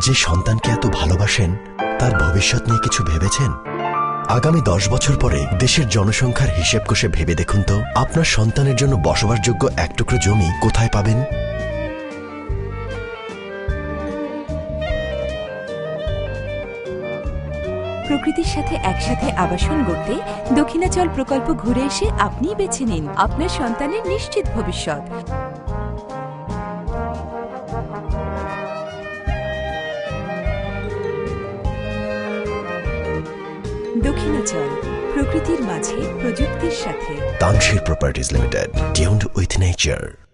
যে সন্তানকে এত ভালোবাসেন তার ভবিষ্যৎ নিয়ে কিছু ভেবেছেন? আগামী 10 বছর পরে দেশের জনসংখ্যার হিসেব কষে ভেবে দেখুন তো, আপনার সন্তানের জন্য বসবাসযোগ্য এক টুকরো জমি কোথায় পাবেন? প্রকৃতির সাথে একসাথে আবাসন গড়তে দক্ষিণাচল প্রকল্প ঘুরে এসে আপনিই বেছে নিন আপনার সন্তানের নিশ্চিত ভবিষ্যৎ। দক্ষিণাচল, প্রকৃতির মাঝে প্রযুক্তির সাথে। Tanshir properties limited, tuned with nature.